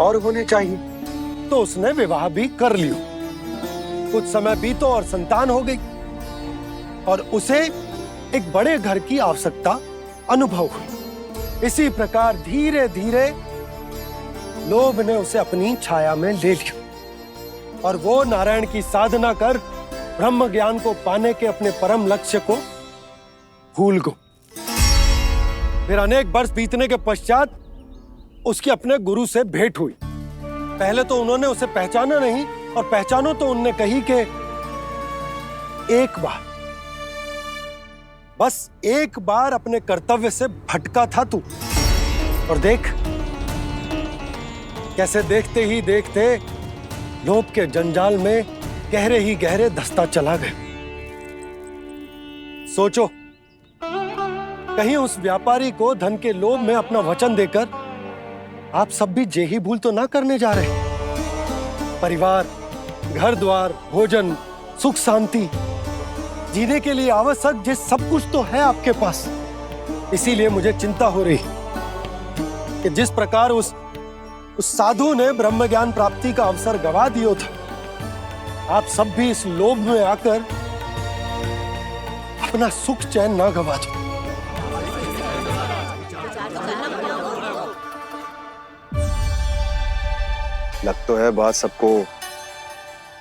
और होने चाहिए। तो उसने विवाह भी कर लियो। कुछ समय बीतो और संतान हो गई और उसे एक बड़े घर की आवश्यकता अनुभव हुई। इसी प्रकार धीरे धीरे लोभ ने उसे अपनी छाया में ले लिया और वो नारायण की साधना कर ब्रह्म ज्ञान को पाने के अपने परम लक्ष्य को भूल गो। फिर अनेक वर्ष बीतने के पश्चात उसकी अपने गुरु से भेंट हुई। पहले तो उन्होंने उसे पहचाना नहीं और पहचानो तो उनने कही कि एक बार, बस एक बार अपने कर्तव्य से भटका था तू, और देख कैसे देखते ही देखते लोभ के जंजाल में गहरे ही गहरे धंसता चला गया। सोचो, कहीं उस व्यापारी को धन के लोभ में अपना वचन देकर आप सब भी जे ही भूल तो ना करने जा रहे। परिवार, घर द्वार, भोजन, सुख शांति जीने के लिए आवश्यक जिस सब कुछ तो है आपके पास। इसीलिए मुझे चिंता हो रही कि जिस प्रकार उस साधु ने ब्रह्म ज्ञान प्राप्ति का अवसर गवा दिया था, आप सब भी इस लोभ में आकर अपना सुख चैन ना गवा दो। लग तो है बात सबको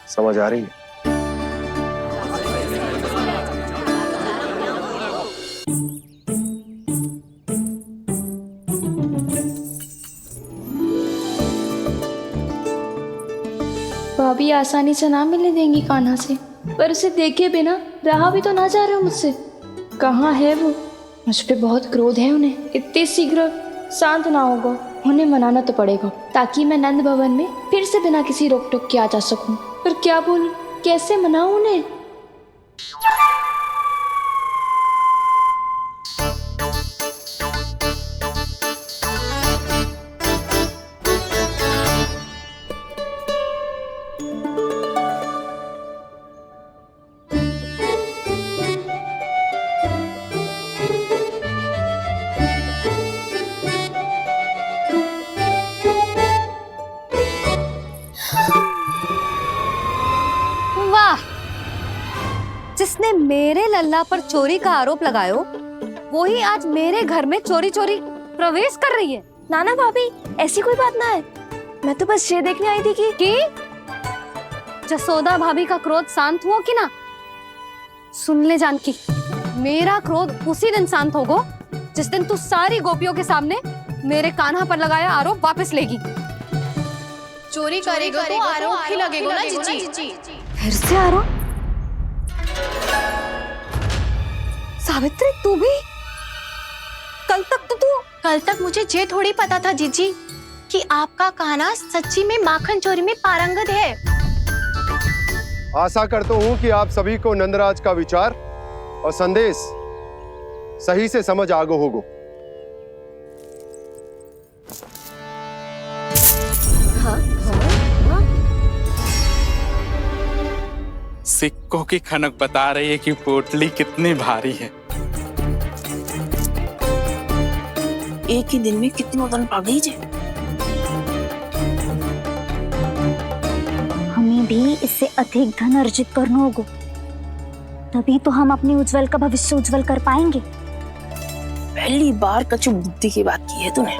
समझ आ रही है। भाभी आसानी से ना मिलने देंगी कान्हा से, पर उसे देखे बिना रहा भी तो ना जा रहे मुझसे। कहाँ है वो? मुझ पे बहुत क्रोध है उन्हें। इतने शीघ्र शांत ना होगा, उन्हें मनाना तो पड़ेगा ताकि मैं नंद भवन में फिर से बिना किसी रोक टोक के आ जा सकूं। पर क्या बोलूं, कैसे मनाऊं उन्हें? जिसने मेरे लल्ला पर चोरी का आरोप लगायो, वो ही आज मेरे घर में चोरी चोरी प्रवेश कर रही है। नाना भाभी, ऐसी कोई बात ना है। मैं तो बस ये देखने आई थी कि जसोदा भाभी का क्रोध शांत हुआ कि ना? सुन ले जानकी, मेरा क्रोध उसी दिन शांत होगा जिस दिन तू सारी गोपियों के सामने मेरे कान्हा पर लगाया आरोप वापस लेगी। चोरी करेगा तो आरोप ही लगेगा ना जीजी। फिर से आरोप? सावित्री, तू भी? कल तक मुझे ये थोड़ी पता था जीजी कि आपका कान्हा सच्ची में माखन चोरी में पारंगत है। आशा करता हूं कि आप सभी को नंदराज का विचार और संदेश सही से समझ आगो होगो। सिक्कों की खनक बता रही है कि पोटली कितनी भारी है। एक ही दिन में कितनी वजन पा गई जे। हमें भी इससे अधिक धन अर्जित करना होगा, तभी तो हम अपने उज्जवल का भविष्य उज्जवल कर पाएंगे। पहली बार कछु बुद्धि की बात की है तूने।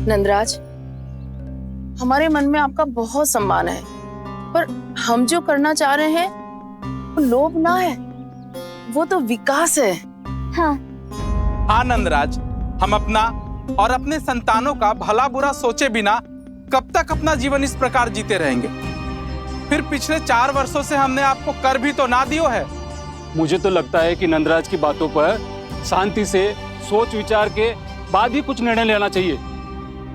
नंदराज, हमारे मन में आपका बहुत सम्मान है, पर हम जो करना चाह रहे हैं वो लोभ ना है, वो तो विकास है। हाँ नंदराज, हम अपना और अपने संतानों का भला बुरा सोचे बिना कब तक अपना जीवन इस प्रकार जीते रहेंगे? फिर पिछले 4 वर्षों से हमने आपको कर भी तो ना दियो है। मुझे तो लगता है कि नंदराज की बातों पर शांति से सोच विचार के बाद ही कुछ निर्णय लेना चाहिए।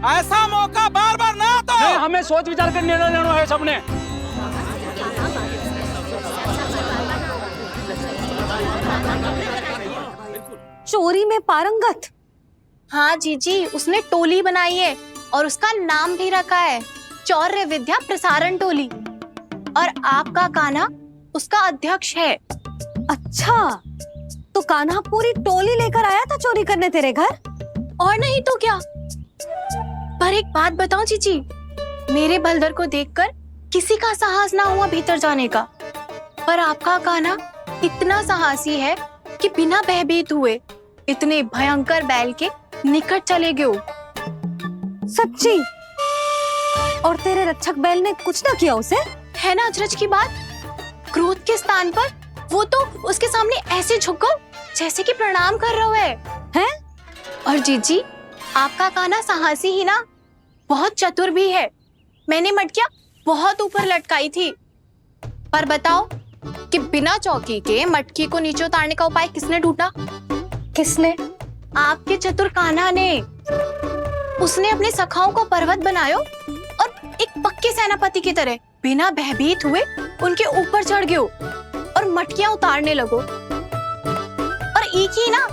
ऐसा मौका बार बार ना आता। नहीं, हमें सोच विचार कर निर्णय लेना है सबने। चोरी में पारंगत? हाँ जीजी, उसने टोली बनाई है और उसका नाम भी रखा है चौर्य विद्या प्रसारण टोली, और आपका कान्हा उसका अध्यक्ष है। अच्छा, तो कान्हा पूरी टोली लेकर आया था चोरी करने तेरे घर? और नहीं तो क्या। पर एक बात बताओ जीजी, मेरे बलदर को देखकर किसी का साहस ना हुआ भीतर जाने का, पर आपका कान्हा इतना साहसी है कि बिना भयभीत हुए इतने भयंकर बैल के निकट चले गए। सच्ची? और तेरे रक्षक बैल ने कुछ ना किया उसे? है ना अचरज की बात। क्रोध के स्थान पर वो तो उसके सामने ऐसे झुको जैसे कि प्रणाम कर रहा है? और जीजी, आपका कान्हा साहसी ही ना, बहुत चतुर भी है। मैंने मटकियां बहुत ऊपर लटकाई थी, पर बताओ कि बिना चौकी के मटकी को नीचे उतारने का उपाय किसने ढूंढा? किसने? आपके चतुर कान्हा ने। उसने अपने सखाओं को पर्वत बनायो और एक पक्के सेनापति की तरह बिना भयभीत हुए उनके ऊपर चढ़ गयो और मटकियां उतारने लगो। और एक ही ना,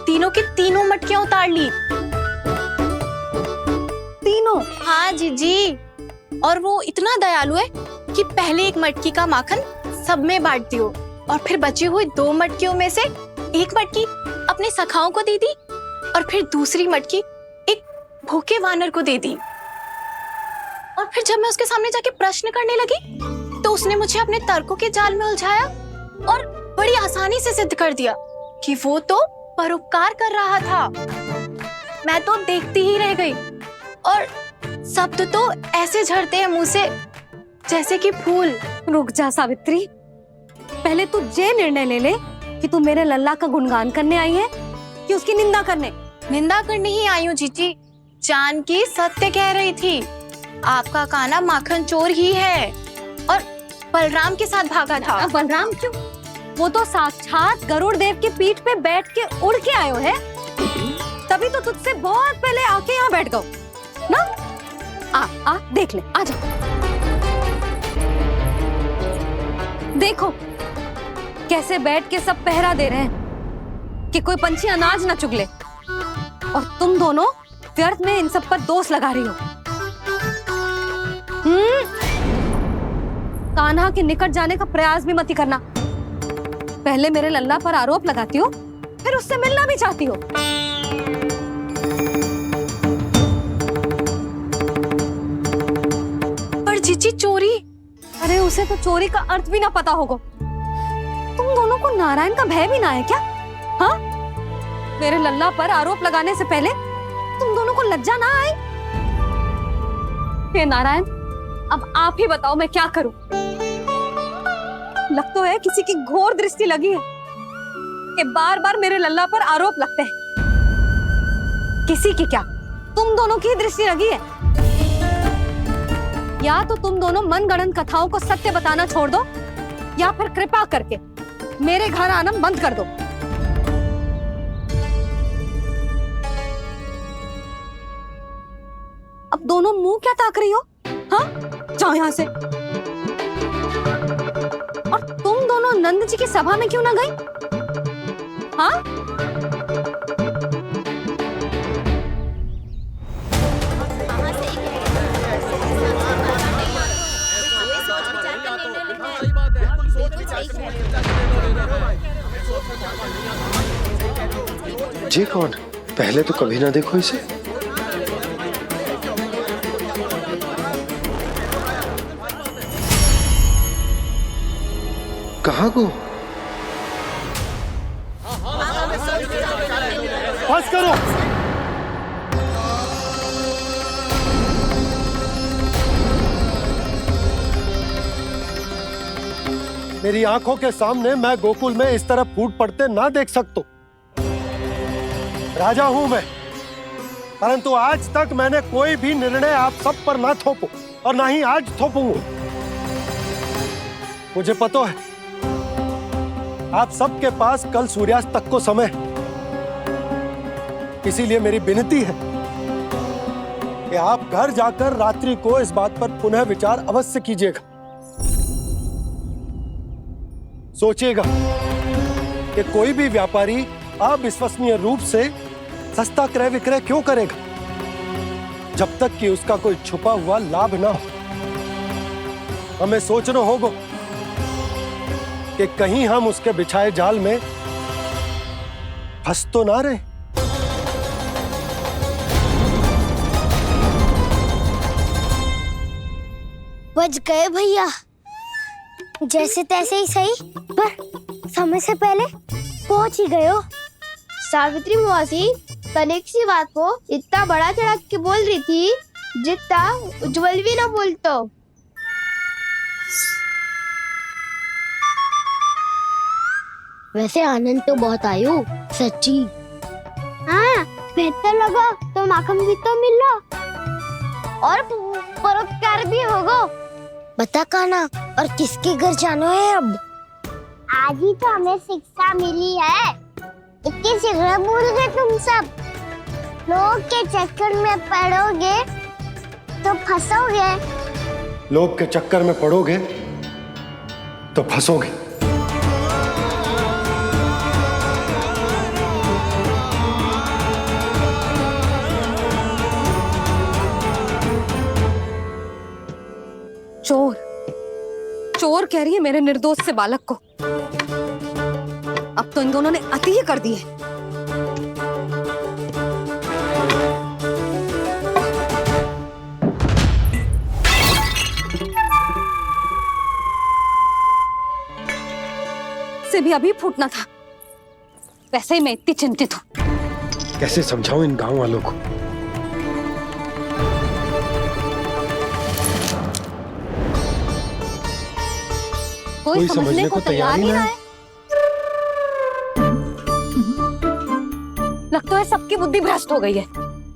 तीनों की तीनों मटकियां उतार ली। तीनों? हाँ जीजी। और वो इतना दयालु है कि पहले एक मटकी का माखन सब में बांट दियो और फिर बची हुई 2 मटकियों में से एक मटकी अपने सखाओं को दे दी और फिर दूसरी मटकी एक भूखे वानर को दे दी। और फिर जब मैं उसके सामने जाके प्रश्न करने लगी तो उसने मुझे अपने तर्कों के जाल में उलझाया और बड़ी आसानी से सिद्ध कर दिया कि वो तो परोपकार कर रहा था। मैं तो देखती ही रह गई और शब्द तो ऐसे झड़ते हैं मुंह से जैसे कि फूल। रुक जा सावित्री, पहले तू ये निर्णय ले ले कि तू मेरे लल्ला का गुणगान करने आई है कि उसकी निंदा करने? निंदा करने ही आई हूँ जीजी। जानकी सत्य कह रही थी, आपका कान्हा माखन चोर ही है और बलराम के साथ भागा था। बलराम क्यों? वो तो साक्षात गरुड़ देव की पीठ पे बैठ के उड़ के आयो है, तभी तो तुझसे बहुत पहले आके यहाँ बैठ गओ ना। आ देख ले, आ जा। देखो कैसे बैठ के सब पहरा दे रहे हैं कि कोई पंछी अनाज ना चुगले, और तुम दोनों व्यर्थ में इन सब पर दोष लगा रही हो। कान्हा के निकट जाने का प्रयास भी मत करना। पहले मेरे लल्ला पर आरोप लगाती हो, फिर उससे मिलना भी चाहती हो। पर जीजी चोरी? अरे उसे तो चोरी का अर्थ भी ना पता होगा। तुम दोनों को नारायण का भय भी ना है क्या? हाँ, मेरे लल्ला पर आरोप लगाने से पहले तुम दोनों को लज्जा ना आए? हे नारायण, अब आप ही बताओ मैं क्या करूं। लग तो है किसी की घोर दृष्टि लगी है कि बार बार मेरे लल्ला पर आरोप लगते हैं। किसी की क्या, तुम दोनों की दृष्टि लगी है। या तो तुम दोनों मनगढ़ंत कथाओं को सत्य बताना छोड़ दो, या फिर कृपा करके मेरे घर आना बंद कर दो। अब दोनों मुंह क्या ताक रही हो? हाँ, जाओ यहां से। और तुम दोनों नंद जी की सभा में क्यों ना गई? हाँ? जी कौन? पहले तो कभी ना देखो इसे। कहाँ को? बस करो। मेरी आंखों के सामने मैं गोकुल में इस तरह फूट पड़ते ना देख सकता। राजा हूं मैं, परंतु आज तक मैंने कोई भी निर्णय आप सब पर ना थोपो और ना ही आज थोपूंगा। मुझे पता है आप सबके पास कल सूर्यास्त तक को समय है, इसीलिए मेरी विनती है कि आप घर जाकर रात्रि को इस बात पर पुनः विचार अवश्य कीजिएगा। सोचिएगा कि कोई भी व्यापारी अविश्वसनीय रूप से सस्ता क्रय विक्रय क्यों करेगा जब तक कि उसका कोई छुपा हुआ लाभ ना हो। हमें सोचना होगा कि कहीं हम उसके बिछाए जाल में फंस तो ना रहे। बच गए भैया, जैसे तैसे ही सही, पर समय से पहले पहुंच ही गए हो। सावित्री मौसी तनिक सी बात को इतना बड़ा चढ़ा के बोल रही थी जितना उज्जवल भी ना बोलतो। वैसे आनंद तो बहुत आयो, सच्ची। हाँ, बेहतर लगा तो माखन भी तो मिला और परोपकार भी होगा। बता काना, और किसके घर जाना है अब? आज ही तो हमें शिक्षा मिली है, इतनी शीघ्र भूल गए तुम सब। लोग के चक्कर में पड़ोगे तो फंसोगे। लोग के चक्कर में पड़ोगे तो फंसोगे। चोर चोर कह रही है मेरे निर्दोष से बालक को। अब तो इन दोनों ने अति ही कर दी है। से भी अभी फूटना था। वैसे ही मैं इतनी चिंतित हूं। कैसे समझाऊं इन गांव वालों को? कोई समझने को तैयार ही ना है। लगता है सबकी बुद्धि भ्रष्ट हो गई है।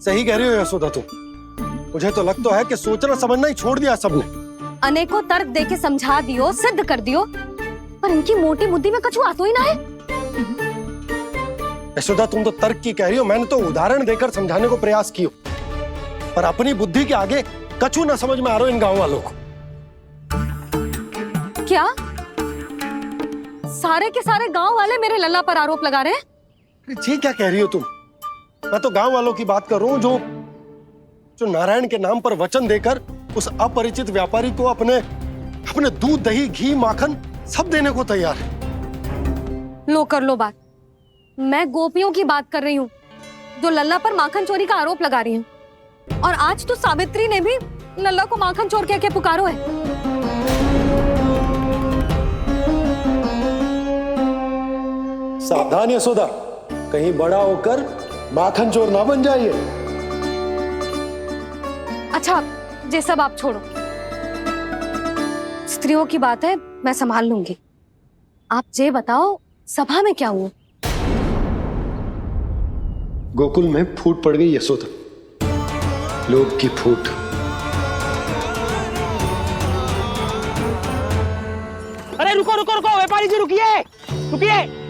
सही कह रही हो यशोदा तुम। मुझे तो लगता है कि सोचना समझना ही छोड़ दिया सबने। अनेकों तर्क देके समझा दियो, सिद्ध कर दियो, पर इनकी मोटी बुद्धि में कछु आता ही ना है। यशोदा तुम तो तर्क की कह रही हो, मैंने तो उदाहरण देकर समझाने को प्रयास किया, पर अपनी बुद्धि के आगे कछु ना समझ में आ रहा इन गांव वालों को। क्या सारे के सारे गांव वाले मेरे लल्ला पर आरोप लगा रहे हैं? जी क्या कह रही हो तुम? मैं तो गांव वालों की बात कर रहा हूँ जो नारायण के नाम पर वचन देकर उस अपरिचित व्यापारी को अपने दूध, दही, घी, माखन सब देने को तैयार है। लो कर लो बात। मैं गोपियों की बात कर रही हूँ जो लल्ला पर माखन चोरी का आरोप लगा रही हूँ। और आज तो सावित्री ने भी लल्ला को माखन चोर कह के पुकारो है। सावधान यशोदा, कहीं बड़ा होकर माखन चोर ना बन जाइए। अच्छा, ये सब आप छोड़ो। स्त्रियों की बात है, मैं संभाल लूंगी। आप ये बताओ, सभा में क्या हुआ? गोकुल में फूट पड़ गई यशोदा, लोभ की फूट। अरे रुको रुको रुको, व्यापारी जी रुकिए रुकिए।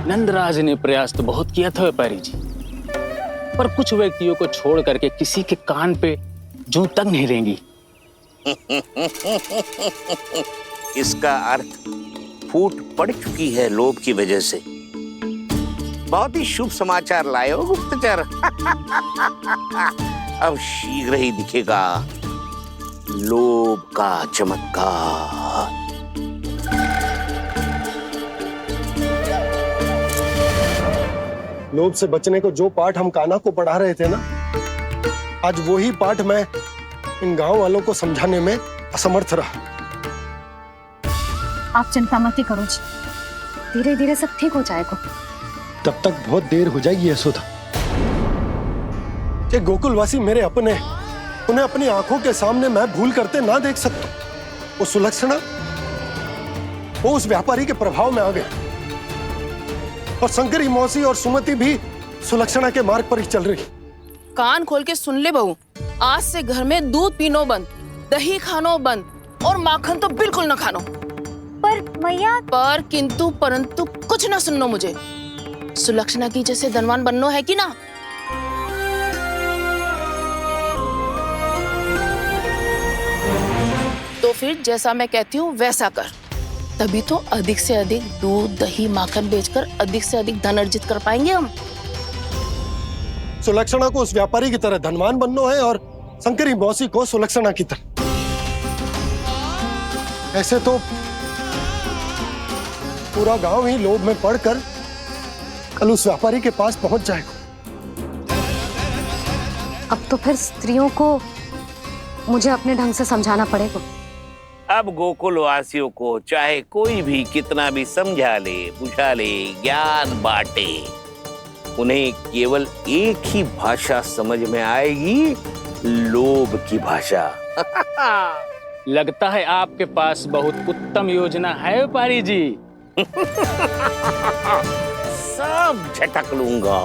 नंदराज ने प्रयास तो बहुत किया था व्यापारी जी, पर कुछ व्यक्तियों को छोड़ करके किसी के कान पे जूं तक नहीं रेंगी। इसका अर्थ फूट पड़ चुकी है लोभ की वजह से। बहुत ही शुभ समाचार लाए हो गुप्तचर। अब शीघ्र ही दिखेगा लोभ का चमत्कार। लोभ से बचने को जो पाठ हम कान्हा को पढ़ा रहे थे ना, आज वही पाठ मैं इन गांव वालों को समझाने में असमर्थ रहा। आप चिंता मत करो जी, धीरे धीरे सब ठीक हो जाएगा। तब तक बहुत देर हो जाएगी यशोदा। ये गोकुलवासी मेरे अपने, उन्हें अपनी आंखों के सामने मैं भूल करते ना देख सकता। वो सुलक्षणा, वो उस व्यापारी के प्रभाव में आ गए, और शंकरी मौसी और सुमति भी सुलक्षणा के मार्ग पर ही चल रही। कान खोल के सुन ले बहू, आज से घर में दूध पीनो बंद, दही खानो बंद और माखन तो बिल्कुल न खानो। पर मैया, पर किंतु परंतु कुछ ना सुननो मुझे। सुलक्षणा की जैसे धनवान बननो है कि ना? तो फिर जैसा मैं कहती हूँ वैसा कर, तभी तो अधिक से अधिक दूध, दही, माखन बेचकर अधिक से अधिक धन अर्जित कर पाएंगे हम। सुलक्षणा को उस व्यापारी की तरह धनवान बनना है और शंकरी मौसी को सुलक्षणा की तरह। ऐसे तो पूरा गांव ही लोभ में पड़कर कल उस व्यापारी के पास पहुंच जाएगा। अब तो फिर स्त्रियों को मुझे अपने ढंग से समझाना पड़ेगा। अब गोकुल वासियों को चाहे कोई भी कितना भी समझा ले, बुझा ले, ज्ञान बांटे, उन्हें केवल एक ही भाषा समझ में आएगी, लोभ की भाषा। लगता है आपके पास बहुत उत्तम योजना है व्यापारी जी। सब झटक लूंगा।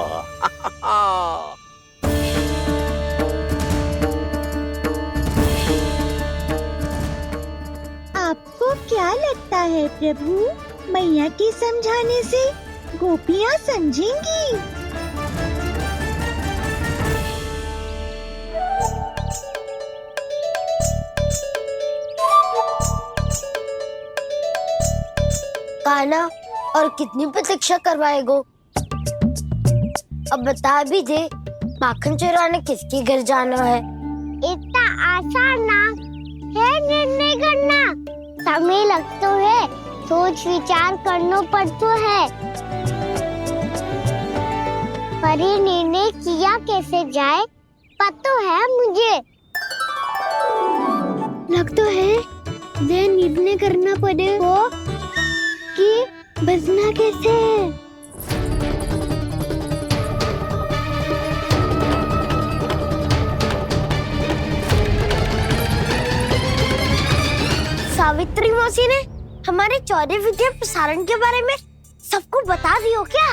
आपको क्या लगता है प्रभु, मैया के समझाने से गोपियाँ समझेंगी? कान्हा, और कितनी प्रतीक्षा करवाएगो? अब बता भी दे, माखन चुराने किसके घर जाना है? इतना आसान ना है निर्णय करना, समय लगता है, सोच विचार करना पड़ता है। पर ये निर्णय किया कैसे जाए पता है मुझे। लगता है ये निर्णय करना पड़ेगा कि बचना कैसे है। सावित्री मौसी ने हमारे चौदह विद्या प्रसारण के बारे में सबको बता दियो क्या?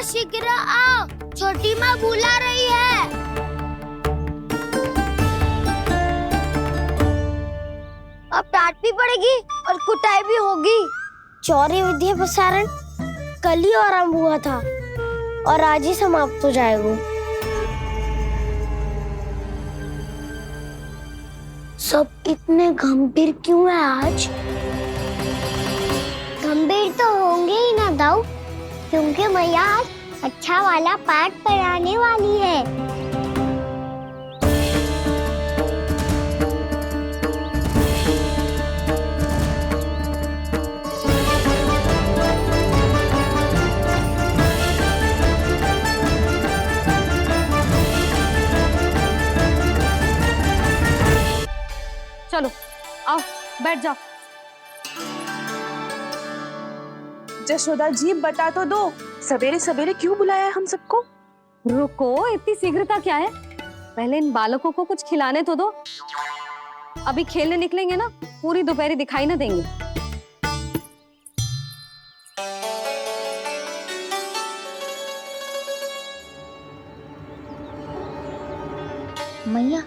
शीघ्र आओ, छोटी माँ बुला रही है। अब डांट भी पड़ेगी और कुटाई भी होगी। चौरी विद्या प्रसारण कल ही आरंभ हुआ था और आज ही समाप्त हो जाएगा। सब इतने गंभीर क्यों है आज? गंभीर तो होंगे ही ना दाऊ, क्योंकि मैया आज अच्छा वाला पाठ पढ़ाने वाली है। चलो आओ बैठ जाओ। जशोदा जी बता तो दो, सवेरे सवेरे क्यों बुलाया है हम सबको? रुको, इतनी शीघ्रता क्या है? पहले इन बालकों को कुछ खिलाने तो दो। अभी खेलने निकलेंगे ना, पूरी दोपहरी दिखाई ना देंगे। मैया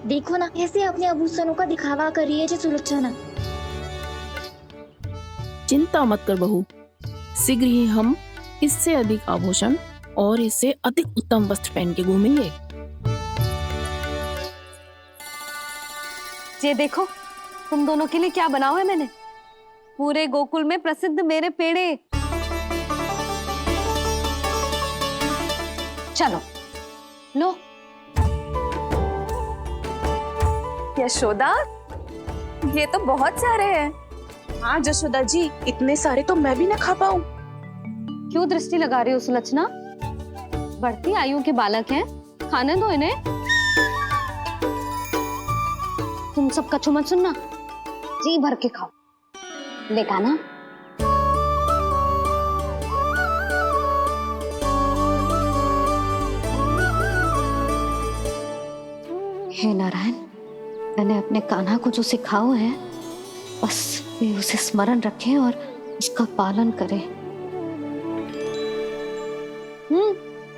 देखो ना, कैसे अपने आभूषणों का दिखावा कर रही है जी सुलोचना। चिंता मत कर बहू, शीघ्र ही हम इससे अधिक आभूषण और इससे अधिक उत्तम वस्त्र पहन के घूमेंगे। ये देखो, तुम दोनों के लिए क्या बनाओ है मैंने। पूरे गोकुल में प्रसिद्ध मेरे पेड़े। चलो लो। यशोदा, ये तो बहुत सारे हैं। हाँ जशोदा जी, इतने सारे तो मैं भी ना खा पाऊं। क्यों दृष्टि लगा रही हो सुलक्षणा? बढ़ती आयु के बालक हैं, खाने दो इन्हें। तुम सब कछु मत सुनना, जी भर के खाओ। देखा ना? हे नारायण, मैंने अपने कान्हा को जो सिखाओ है, बस वे उसे स्मरण रखें और उसका पालन करें।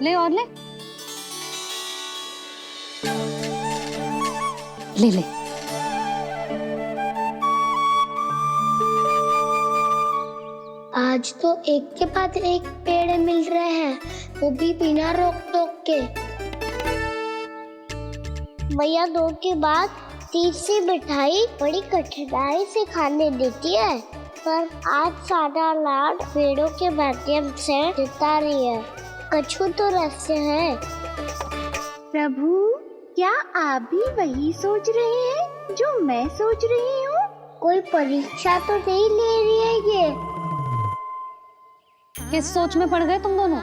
ले और ले ले ले। आज तो एक के बाद एक पेड़ मिल रहे हैं, वो भी बिना रोक टोक के। मैया दो के बाद तीसरी मिठाई बड़ी कठिनाई से खाने देती है, पर आज सादा लाड पेड़ों के माध्यम से जिता रही है। कछु तो रहस्य है। प्रभु, क्या आप भी वही सोच रहे हैं जो मैं सोच रही हूँ? कोई परीक्षा तो नहीं ले रही है ये? किस सोच में पड़ गए तुम दोनों?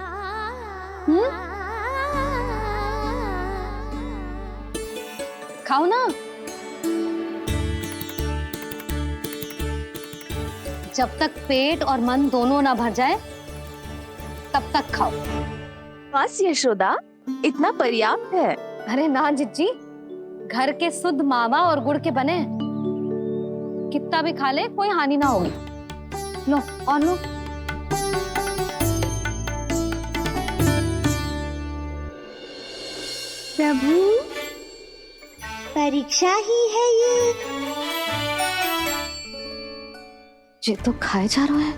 खाओ ना। जब तक पेट और मन दोनों ना भर जाए तब तक खाओ। बस यशोदा, इतना पर्याप्त है। अरे ना जिज्जी, घर के शुद्ध मावा और गुड़ के बने, कितना भी खा ले कोई हानि ना होगी। लो और लो। प्रभु, परीक्षा ही है ये तो खाए जा रहा है,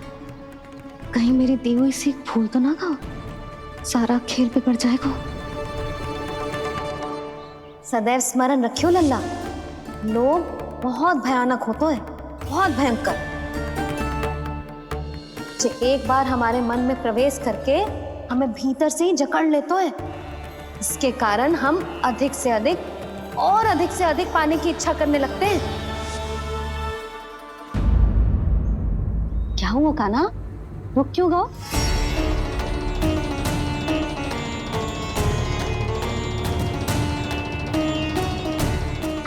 कहीं मेरी दी हुई सीख भूल तो ना खाओ, सारा खेल बिगड़ जाएगा। सदैव स्मरण रखियो लल्ला, लोभ बहुत भयानक होता है, बहुत भयंकर। जो एक बार हमारे मन में प्रवेश करके हमें भीतर से ही जकड़ लेता है, इसके कारण हम अधिक से अधिक और अधिक से अधिक पाने की इच्छा करने लगते हैं। क्या हुआ कान्हा, रुक क्यों गए?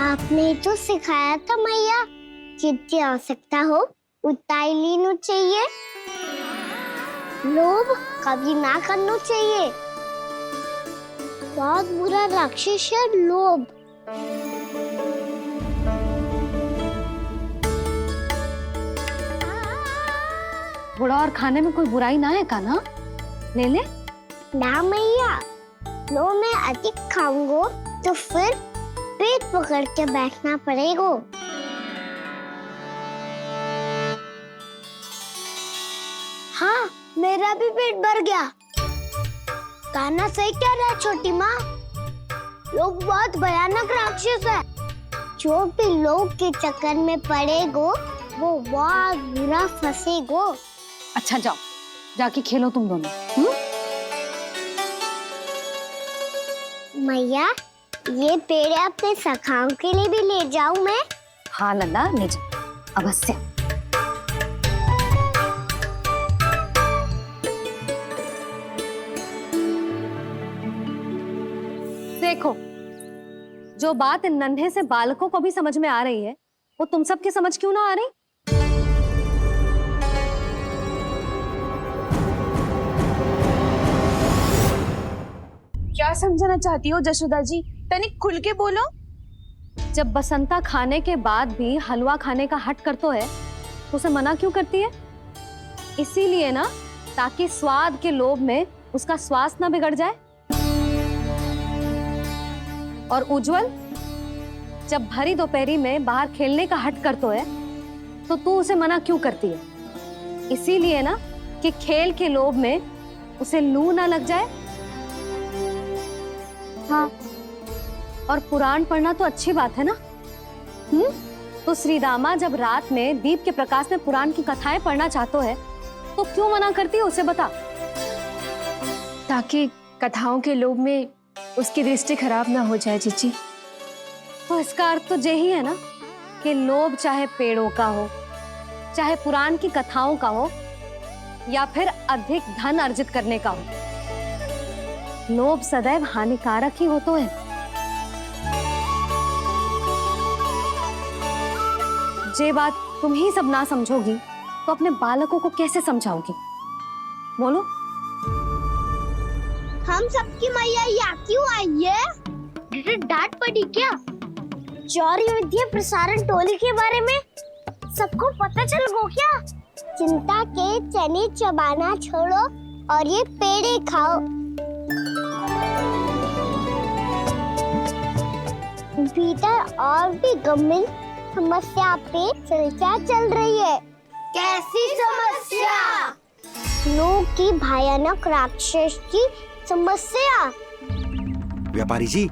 आपने तो सिखाया था मैया, जितनी आवश्यकता हो उतना ही लेना चाहिए, लोभ कभी ना करना चाहिए। बहुत बुरा राक्षस है लोभ। बुरा और खाने में कोई बुराई ना है कान्हा, ले ले। ना मैया, लो मैं अधिक खाऊंगा तो फिर पेट पकड़ के बैठना पड़ेगा। हाँ, मेरा भी पेट भर गया। कान्हा सही कह रहा है छोटी माँ, लोग बहुत भयानक राक्षस है। जो भी लोग के चक्कर में पड़ेगो वो बहुत बुरा फंसेगो। अच्छा जाओ, जाके खेलो तुम दोनों। मैया, ये पेड़ अपने सखाओं के लिए भी ले जाऊं मैं? हाँ लल्ला, ले जा अवश्य। देखो, जो बात इन नन्हे से बालकों को भी समझ में आ रही है, वो तुम सबके समझ क्यों ना आ रही? क्या समझाना चाहती हो जशोदा जी? तनिक खुल के बोलो। जब बसंता खाने के बाद भी हलवा खाने का हट करतो है तो उसे मना क्यों करती है? इसीलिए ना, ताकि स्वाद के लोभ में उसका स्वास्थ्य ना बिगड़ जाए। और उज्जवल, जब भरी दोपहरी में बाहर खेलने का हट करतो है तो तू उसे मना क्यों करती है? इसीलिए ना कि खेल के लोभ में उसे लू ना लग जाए। हाँ, और पुराण पढ़ना तो अच्छी बात है ना। तो श्री रामा जब रात में दीप के प्रकाश में पुराण की कथाएं पढ़ना चाहते है तो क्यों मना करती है उसे बता? ताकि कथाओं के लोभ में उसकी दृष्टि खराब ना हो जाए जीजी। तो इसका अर्थ तो यही है ना कि लोभ चाहे पेड़ों का हो, चाहे पुराण की कथाओं का हो, या फिर अधिक धन अर्जित करने का हो, लोभ सदैव हानिकारक ही होता है। जे बात तुम ही सब ना समझोगी तो अपने बालकों को कैसे समझाओगी? बोलो। हम सबकी मैया यहाँ क्यों आई है? डांट पड़ी क्या? चौरी विद्या प्रसारण टोली के बारे में सबको पता चल गो क्या? चिंता के चने चबाना छोड़ो और ये पेड़े खाओ। भीतर और भी गंभीर समस्या पे चर्चा चल रही है। कैसी समस्या? लोग की भयानक राक्षस की समस्या। व्यापारी जी,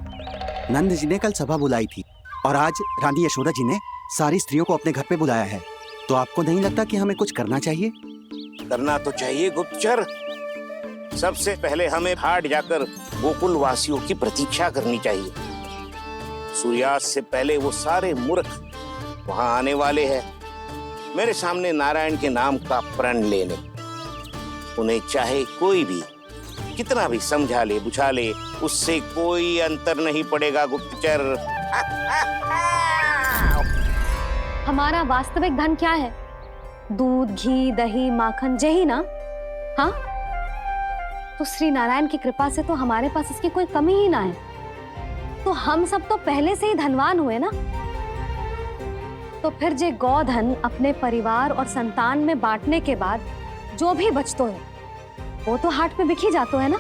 नंद जी ने कल सभा बुलाई थी, और आज रानी यशोदा जी ने सारी स्त्रियों को अपने घर पे बुलाया है, तो आपको नहीं लगता कि हमें कुछ करना चाहिए? करना तो चाहिए गुप्तचर। सबसे पहले हमें घाट जाकर गोकुल वासियों की प्रतीक्षा करनी चाहिए। सूर्यास्त से पहले वो सारे मूर्ख वहां आने वाले हैं, मेरे सामने नारायण के नाम का प्रण लेने। उन्हें चाहे कोई भी कितना भी समझा ले बुझा ले, उससे कोई अंतर नहीं पड़ेगा गुप्तचर। हमारा वास्तविक धन क्या है? दूध, घी, दही, माखन, यही ना? हाँ, तो श्री नारायण की कृपा से तो हमारे पास इसकी कोई कमी ही ना है। तो हम सब तो पहले से ही धनवान हुए ना। तो फिर जे गोधन अपने परिवार और संतान में बांटने के बाद जो भी बचतो है वो तो हाट पे बिखी जातो है ना।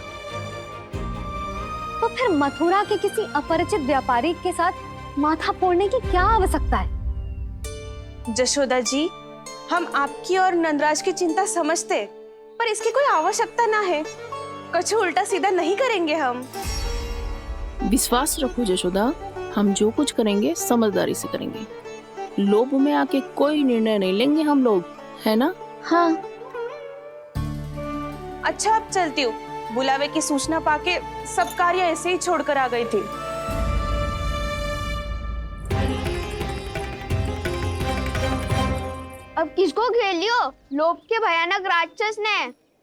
तो फिर मथुरा के किसी अपरिचित व्यापारी के साथ माथा फोड़ने की क्या आवश्यकता है? जशोदा जी, हम आपकी और नंदराज की चिंता समझते, पर इसकी कोई आवश्यकता ना है। कुछ उल्टा सीधा नहीं करेंगे हम। विश्वास रखो जशोदा, हम जो कुछ करेंगे समझदारी से करेंगे। लोभ में आके कोई निर्णय नहीं लेंगे हम लोग, है ना? हाँ। अच्छा, अब चलती हूँ। बुलावे की सूचना पाके सब कार्य ऐसे ही छोड़कर आ गई थी। अब किसको घेर लियो? लोभ के भयानक राक्षस ने।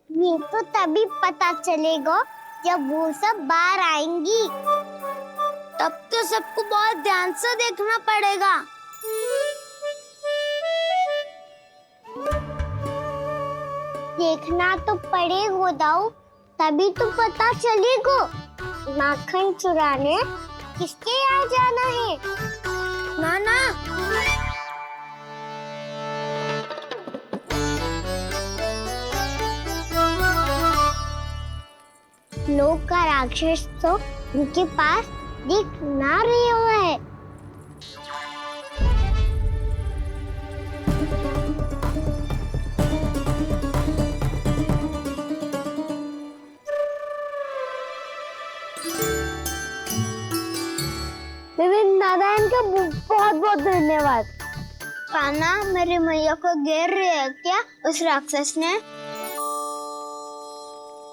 ये तो तभी पता चलेगा जब वो सब बाहर आएंगी। तब तो सबको बहुत ध्यान से देखना पड़ेगा। देखना तो पड़ेगा दाऊ, तभी तो पता चलेगा माखन चुराने किसके यहाँ जाना है। नाना, लोग का राक्षस तो उनके पास दिख ना रहे हुआ है। नारायण का बहुत बहुत धन्यवाद। कान्हा, मेरे मैया को घेर रहे है क्या उस राक्षस ने?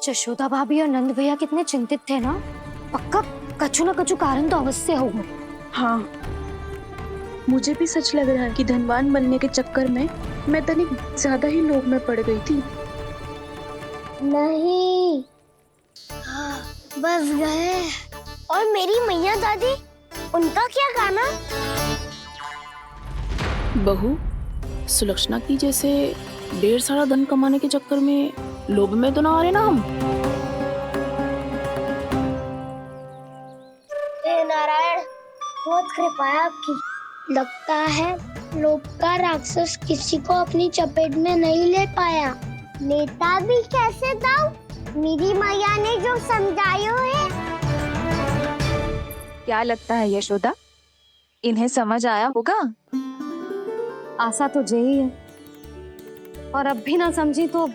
यशोदा भाभी और नंद भैया कितने चिंतित थे ना। पक्का कछु ना कछु कारण तो अवश्य होगा। हाँ, मुझे भी सच लग रहा है कि धनवान बनने के चक्कर में मैं तनिक ज्यादा ही लोभ में पड़ गई थी। नहीं, बस गए। और मेरी मैया दादी, उनका क्या गाना? बहू, सुलक्षणा की जैसे ढेर सारा धन कमाने के चक्कर में लोभ में तो ना आ रहे ना हम। हे नारायण, बहुत कृपा है आपकी। लगता है लोभ का राक्षस किसी को अपनी चपेट में नहीं ले पाया। लेता भी कैसे दाऊ? मेरी मैया ने जो समझाया है। क्या लगता है यशोदा, इन्हें समझ आया होगा? आशा तो यही है, और अब भी ना समझी तो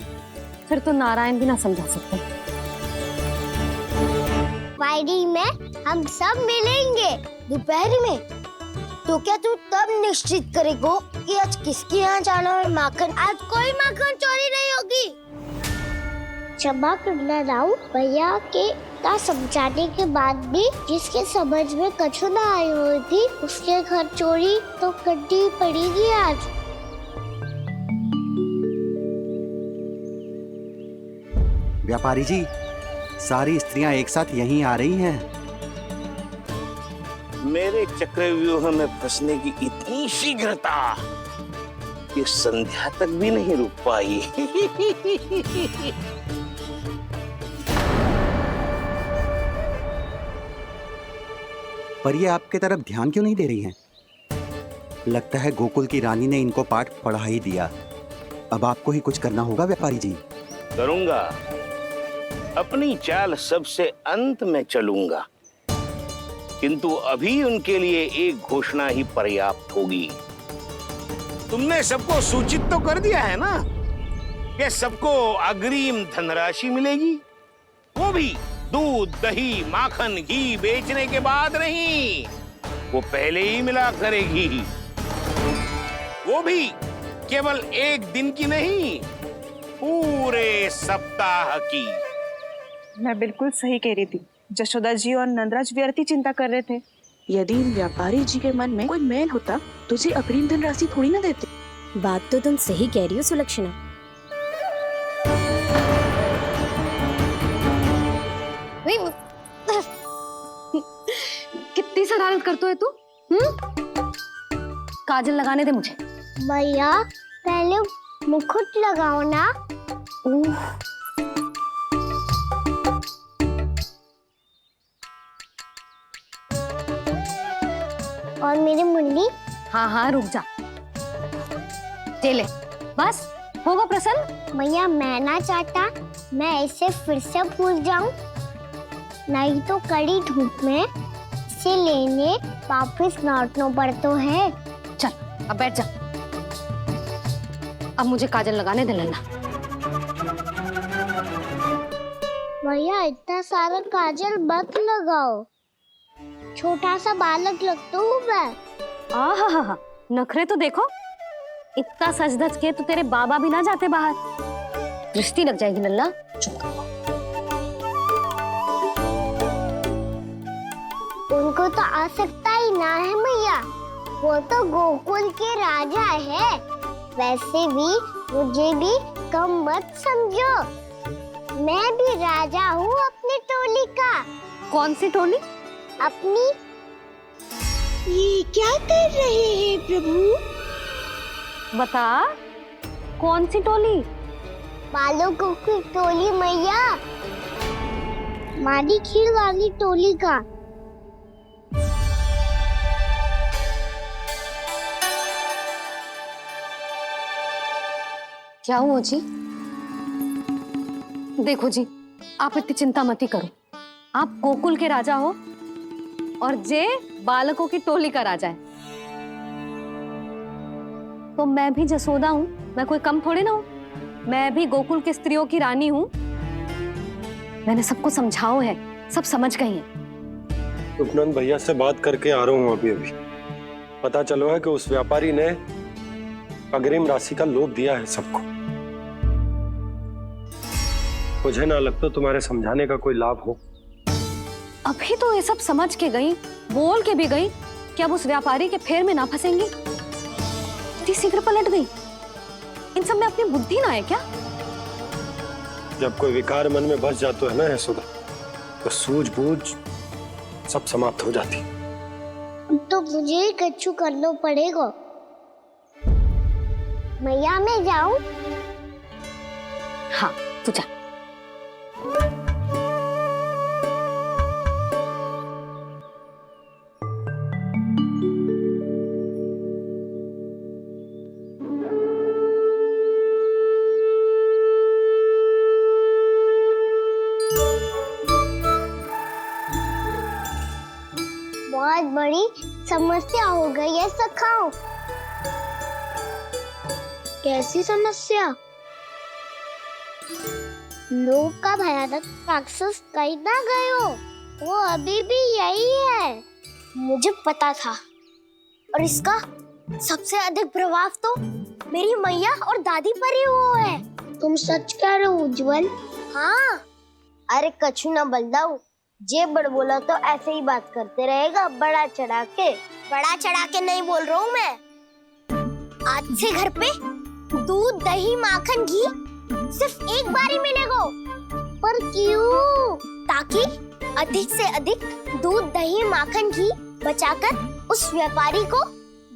फिर तो नारायण भी ना समझा सकते। वायरी में हम सब मिलेंगे दोपहर में। तो क्या तू तब निश्चित करेगा कि आज किसके यहाँ जाना है माखन? आज कोई माखन चोरी नहीं होगी। क्षमा करना राव, भैया के का समझाने के बाद भी जिसके समझ में कछु ना आई होगी उसके घर चोरी तो करनी पड़ेगी आज। व्यापारी जी, सारी स्त्रियां एक साथ यहीं आ रही हैं। मेरे चक्रव्यूह में फंसने की इतनी शीघ्रता कि संध्या तक भी नहीं रुक पाई। पर ये आपके तरफ ध्यान क्यों नहीं दे रही हैं? लगता है गोकुल की रानी ने इनको पाठ पढ़ा ही दिया। अब आपको ही कुछ करना होगा व्यापारी जी। करूंगा, अपनी चाल सबसे अंत में चलूंगा, किंतु अभी उनके लिए एक घोषणा ही पर्याप्त होगी। तुमने सबको सूचित तो कर दिया है ना कि सबको अग्रिम धनराशि मिलेगी, वो भी दूध, दही, माखन, घी बेचने के बाद नहीं, वो पहले ही मिला करेगी, वो भी केवल एक दिन की नहीं, पूरे सप्ताह की। मैं बिल्कुल सही कह रही थी। जशोदा जी और नंदराज व्यर्थ ही चिंता कर रहे थे। यदि इन व्यापारी जी के मन में कोई मैल होता तो जी अग्रिम धनराशि थोड़ी ना देते। बात तो तुम सही कह रही हो सुलक्षणा। कितनी शरारत करते है तू? काजल लगाने दे मुझे। भैया पहले मुकुट लगाओ ना। और मेरी मुन्नी। हाँ हाँ रुक जा, ये ले, बस होगा प्रसन्न। भैया मैं ना चाहता मैं इसे फिर से भूल जाऊं, नहीं तो कड़ी धूप में इसे लेने वापस लौटना पड़ता है। चल अब बैठ जा, अब मुझे काजल लगाने दे लेना। भैया इतना सारा काजल मत लगाओ, छोटा सा बालक लगता हूँ मैं। आहा, नखरे तो देखो, इतना सज धज के तो तेरे बाबा भी ना जाते बाहर, दृष्टि लग जाएगी नल्ला। चुप। उनको तो आ सकता ही ना है भैया, वो तो गोकुल के राजा है। वैसे भी मुझे भी कम मत समझो, मैं भी राजा हूँ अपनी टोली का। कौन सी टोली? अपनी। ये क्या कर रहे हैं प्रभु? बता, कौन सी टोली? बालकों की टोली मैया, मारी खीर वाली टोली का। क्या हुआ जी? देखो जी, आप इतनी चिंता मत ही करो, आप गोकुल के राजा हो और जे बालकों की टोली का राजा है, तो मैं भी जसोदा हूँ, मैं कोई कम थोड़ी ना हूँ, मैं भी गोकुल की स्त्रियों की रानी हूँ। मैंने सबको समझाओ है, सब समझ गई हैं। उपनंद भैया से बात करके आ रहा हूँ अभी अभी। पता चलो है कि उस व्यापारी ने अग्रिम राशि का लोभ दिया है सबको। मुझे ना लगता तुम्हारे समझाने का कोई लाभ हो। अभी तो ये सब समझ के गई, बोल के भी गई कि अब उस व्यापारी के फेर में ना फंसेंगी। इतनी शीघ्र पलट गई, इन सब में अपनी बुद्धि ना है क्या? जब कोई विकार मन में बस जाता है ना यशोदा, तो सूझबूझ सब समाप्त हो जाती। तो मुझे ही कच्चू करना पड़ेगा। मैया मैं जाऊं? हाँ तू जा। बहुत बड़ी समस्या हो गई है सखाओ। कैसी समस्या? लोभ का भयानक राक्षस कहीं ना गए हो, वो अभी भी यही है। मुझे पता था, और इसका सबसे अधिक प्रभाव तो मेरी मैया और दादी पर ही हुआ है। तुम सच कह रहे हो उज्जवल? हाँ। अरे कछु ना बलदाऊ, जे बड़ बोला तो ऐसे ही बात करते रहेगा बड़ा चढ़ा के। बड़ा चढ़ा के नहीं बोल रहा हूँ मैं। आज से घर पे दूध दही माखन घी सिर्फ एक बार ही मिलेगा। पर क्यों? ताकि अधिक से अधिक दूध दही माखन घी बचाकर उस व्यापारी को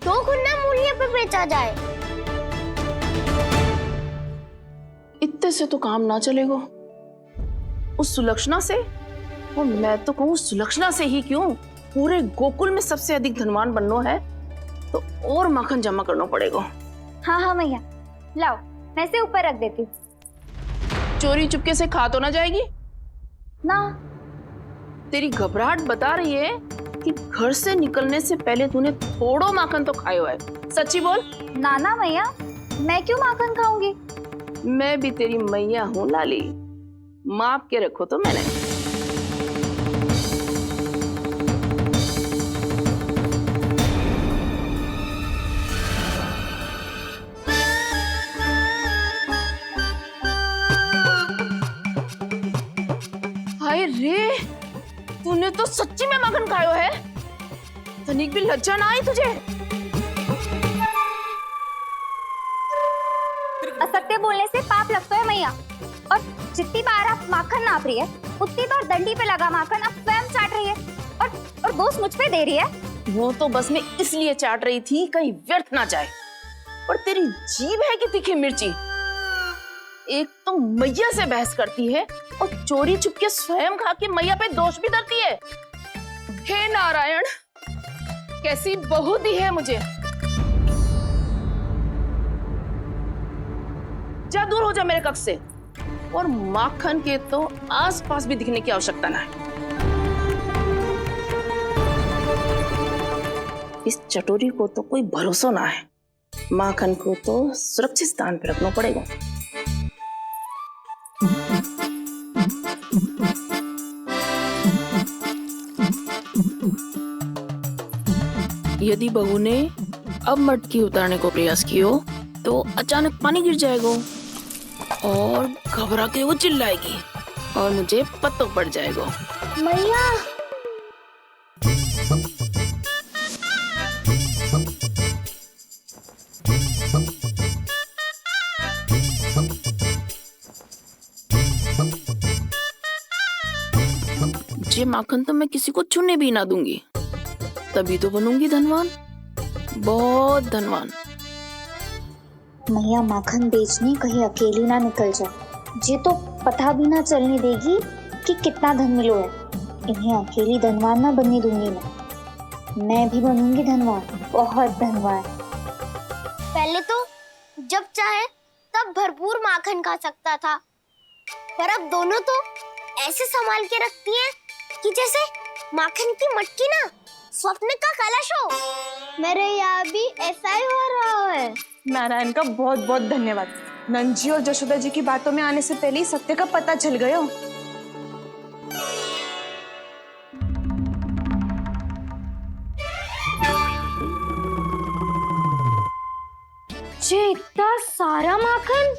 2 गुना मूल्य पे बेचा जाए। इतने से तो काम ना चलेगा। उस सुलक्षणा से, और मैं तो कहूँ सुलक्षणा से ही क्यों, पूरे गोकुल में सबसे अधिक धनवान बनना है तो और माखन जमा करना पड़ेगा। हाँ हाँ मैया, लाओ मैं इसे ऊपर रख देती हूँ। चोरी चुपके से खा तो ना जाएगी ना? तेरी घबराहट बता रही है कि घर से निकलने से पहले तूने थोड़ा माखन तो खाया है। सच्ची बोल। ना ना मैया, मैं क्यों माखन खाऊंगी? मैं भी तेरी मैया हूँ लाली, माप के रखो तो मैंने। तूने तो सच्ची में माखन खायो है? तनिक भी लज्जा ना आई तुझे? असत्य बोलने से पाप लगता है मैया। और जितनी बार आप माखन नाप रही है उतनी बार डंडी पे लगा माखन आप स्वयं चाट रही है और दोष मुझ पे दे रही है। वो तो बस मैं इसलिए चाट रही थी कहीं व्यर्थ ना जाए। और तेरी जीभ है कि तीखी मिर्ची। एक तो मैया से बहस करती है और चोरी चुपके स्वयं खा के मैया पे दोष भी धरती है। हे नारायण, कैसी बहू दी है मुझे। जा, दूर हो जा मेरे कक्ष से। और माखन के तो आसपास भी दिखने की आवश्यकता ना है। इस चटोरी को तो कोई भरोसा ना है। माखन को तो सुरक्षित स्थान पर रखना पड़ेगा। यदि बहू ने अब मटकी उतारने को प्रयास किया तो अचानक पानी गिर जाएगा और घबरा के वो चिल्लाएगी और मुझे पता पड़ जाएगा। मैया ये माखन तो मैं किसी को छूने भी ना दूंगी, तभी तो बनूंगी धनवान, बहुत धनवान। मैया माखन बेचने कहीं अकेली ना निकल जाए। ये तो पता भी ना चलने देगी कि कितना धन मिलो है। इन्हें अकेली धनवान ना बनने दूंगी मैं भी बनूंगी धनवान, बहुत धनवान। पहले तो जब चाहे तब भरपूर माखन खा सकता था, पर अब दोनों तो ऐसे संभाल के रखती हैं कि जैसे माखन की मटकी ना स्वप्न का कलश हो। मेरे यहाँ भी ऐसा ही हो रहा है। नारायण का बहुत बहुत धन्यवाद। नंद जी और जशोदा जी की बातों में आने से पहले ही सत्य का पता चल गया। ये इतना सारा माखन।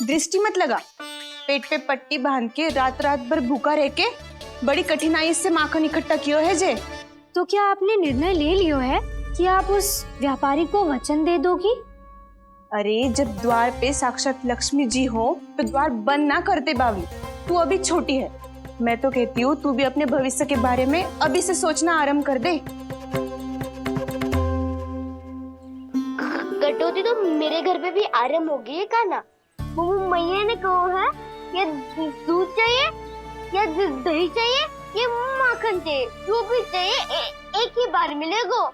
दृष्टि मत लगा। पेट पे पट्टी बांध के रात रात भर भूखा रह के बड़ी कठिनाई से माखन इकट्ठा किया है जे। तो क्या आपने निर्णय ले लियो है कि आप उस व्यापारी को वचन दे दोगी? अरे जब द्वार पे साक्षात लक्ष्मी जी हो तो द्वार बंद ना करते बावली। तू अभी छोटी है। मैं तो कहती हूँ तू भी अपने भविष्य के बारे में अभी से सोचना आरंभ कर दे। कटौती तो मेरे घर पे भी आरंभ हो गई है का ना। वो मैया ने कहा है या दूध चाहिए या दही चाहिए या माखन चाहिए, जो भी चाहिए एक ही बार मिलेगा।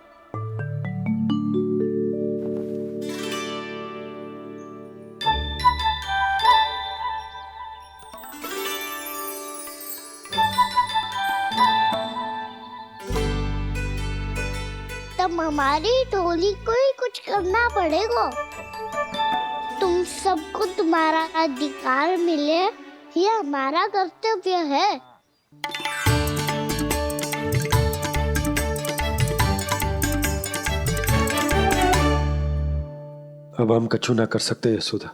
तब हमारी टोली को ही कुछ करना पड़ेगा। तुम सबको तुम्हारा अधिकार मिले, ये हमारा कर्तव्य है। अब हम कछु ना कर सकते यशोदा।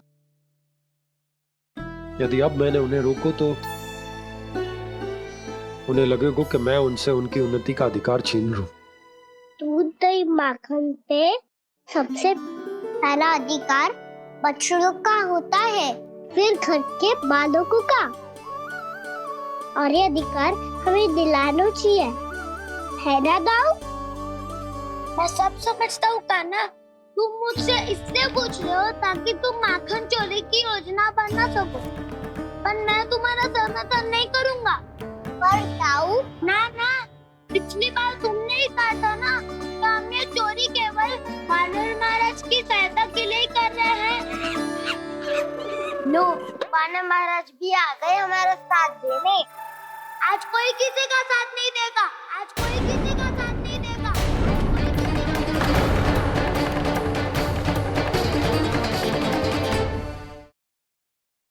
यदि अब मैंने उन्हें रोको तो उन्हें लगेगा कि मैं उनसे उनकी उन्नति का अधिकार छीन लूं। दूध दही माखन पे सबसे पहला अधिकार बछड़ों का होता है, फिर घर के बालकों का। और ये अधिकार हमें दिलाना चाहिए, है ना दाऊ? मैं सब समझता हूँ कान्हा। तुम मुझसे इसलिए पूछ रहे हो ताकि तुम माखन चोरी की योजना बना सको, पर मैं तुम्हारा समर्थन नहीं करूँगा। पर दाऊ ना, पिछली बार तुमने ही कहा था ना कि हम ये चोरी केवल वानर महाराज की सहायता के लिए कर रहे हैं। लो, वानर महाराज भी आ गए हमारा साथ देने। आज कोई किसी का साथ नहीं देगा। आज कोई